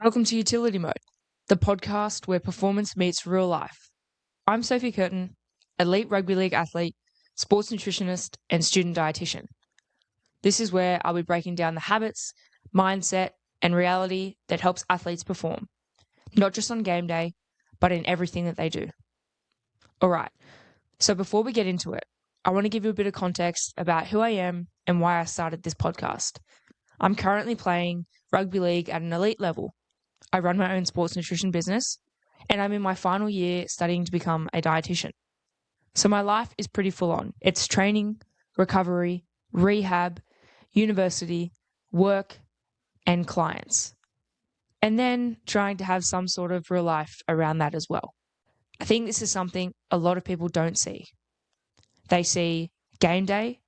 Welcome to Utility Mode, the podcast where performance meets real life. I'm Sophie Curtain, elite rugby league athlete, sports nutritionist, and student dietitian. This is where I'll be breaking down the habits, mindset, and reality that helps athletes perform, not just on game day, but in everything that they do. All right, so before we get into it, I want to give you a bit of context about who I am and why I started this podcast. I'm currently playing rugby league at an elite level. I run my own sports nutrition business, and I'm in my final year studying to become a dietitian. So my life is pretty full on. It's training, recovery, rehab, university, work, and clients. And then trying to have some sort of real life around that as well. I think this is something a lot of people don't see. They see game day,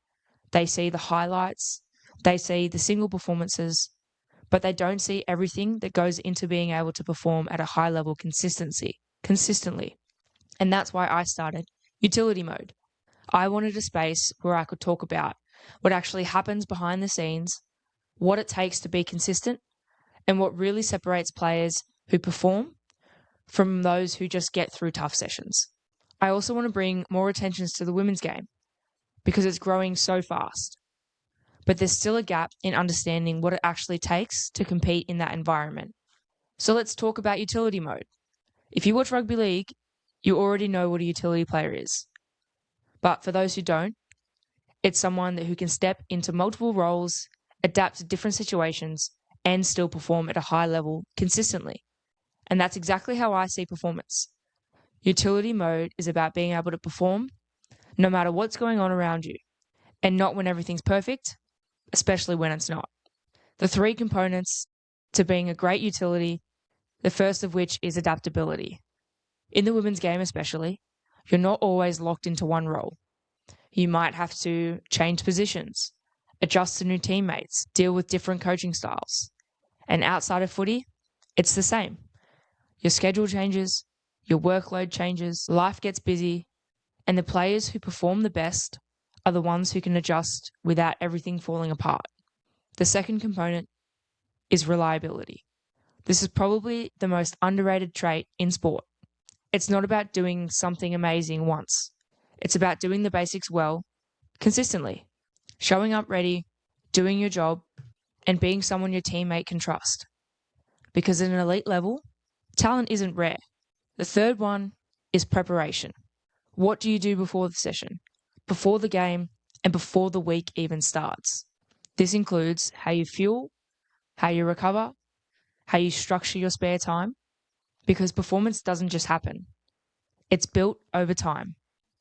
they see the highlights, they see the single performances, but they don't see everything that goes into being able to perform at a high level consistently. And that's why I started Utility Mode. I wanted a space where I could talk about what actually happens behind the scenes, what it takes to be consistent, and what really separates players who perform from those who just get through tough sessions. I also want to bring more attention to the women's game because it's growing so fast. But there's still a gap in understanding what it actually takes to compete in that environment. So let's talk about utility mode. If you watch rugby league, you already know what a utility player is. But for those who don't, it's someone who can step into multiple roles, adapt to different situations, and still perform at a high level consistently. And that's exactly how I see performance. Utility mode is about being able to perform no matter what's going on around you, and not when everything's perfect, especially when it's not. The three components to being a great utility, the first of which is adaptability. In the women's game especially, you're not always locked into one role. You might have to change positions, adjust to new teammates, deal with different coaching styles. And outside of footy, it's the same. Your schedule changes, your workload changes, life gets busy, and the players who perform the best are the ones who can adjust without everything falling apart. The second component is reliability. This is probably the most underrated trait in sport. It's not about doing something amazing once. It's about doing the basics well, consistently, showing up ready, doing your job, and being someone your teammate can trust. Because at an elite level, talent isn't rare. The third one is preparation. What do you do before the session, before the game, and before the week even starts? This includes how you fuel, how you recover, how you structure your spare time, because performance doesn't just happen. It's built over time.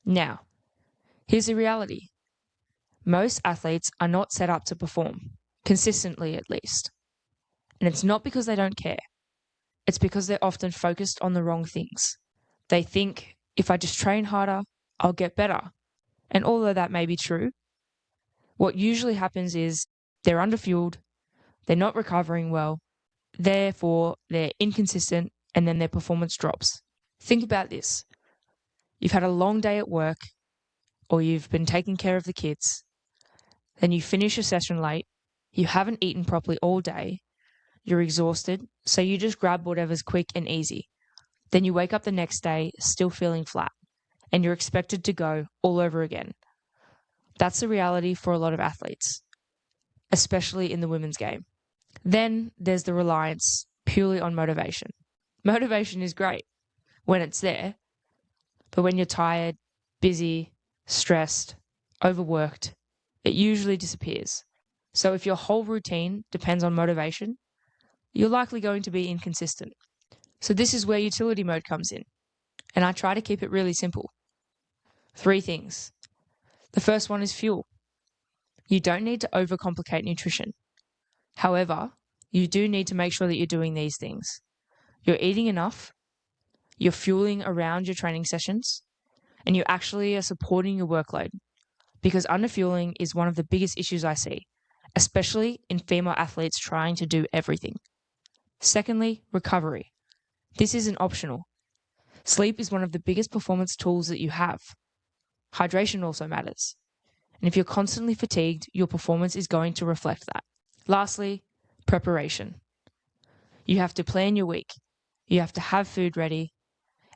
Now, here's the reality. Most athletes are not set up to perform, consistently at least. And it's not because they don't care. It's because they're often focused on the wrong things. They think, if I just train harder, I'll get better. And although that may be true, what usually happens is they're underfueled, they're not recovering well, therefore they're inconsistent, and then their performance drops. Think about this. You've had a long day at work, or you've been taking care of the kids, then you finish your session late, you haven't eaten properly all day, you're exhausted, so you just grab whatever's quick and easy. Then you wake up the next day still feeling flat, and you're expected to go all over again. That's the reality for a lot of athletes, especially in the women's game. Then there's the reliance purely on motivation. Motivation is great when it's there, but when you're tired, busy, stressed, overworked, it usually disappears. So if your whole routine depends on motivation, you're likely going to be inconsistent. So this is where utility mode comes in, and I try to keep it really simple. 3 things. The first one is fuel. You don't need to overcomplicate nutrition. However, you do need to make sure that you're doing these things. You're eating enough, you're fueling around your training sessions, and you actually are supporting your workload. Because underfueling is one of the biggest issues I see, especially in female athletes trying to do everything. Secondly, recovery. This isn't optional. Sleep is one of the biggest performance tools that you have. Hydration also matters. And if you're constantly fatigued, your performance is going to reflect that. Lastly, preparation. You have to plan your week. You have to have food ready.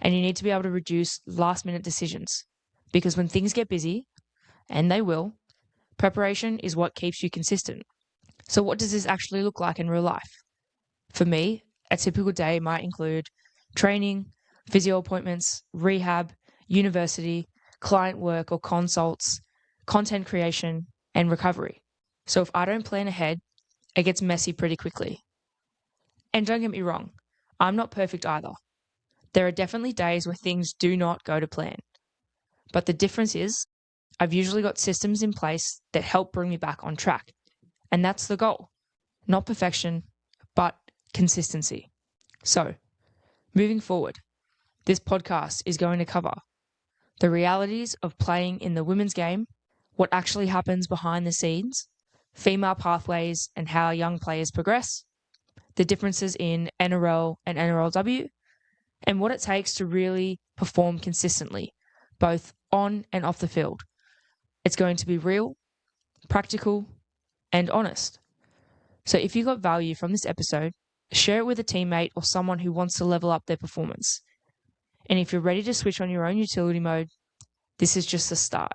And you need to be able to reduce last-minute decisions. Because when things get busy, and they will, preparation is what keeps you consistent. So what does this actually look like in real life? For me, a typical day might include training, physio appointments, rehab, university, client work or consults, content creation, and recovery. So if I don't plan ahead, it gets messy pretty quickly. And don't get me wrong, I'm not perfect either. There are definitely days where things do not go to plan. But the difference is, I've usually got systems in place that help bring me back on track. And that's the goal. Not perfection, but consistency. So, moving forward, this podcast is going to cover the realities of playing in the women's game, what actually happens behind the scenes, female pathways and how young players progress, the differences in NRL and NRLW, and what it takes to really perform consistently, both on and off the field. It's going to be real, practical, and honest. So if you got value from this episode, share it with a teammate or someone who wants to level up their performance. And if you're ready to switch on your own utility mode, this is just the start.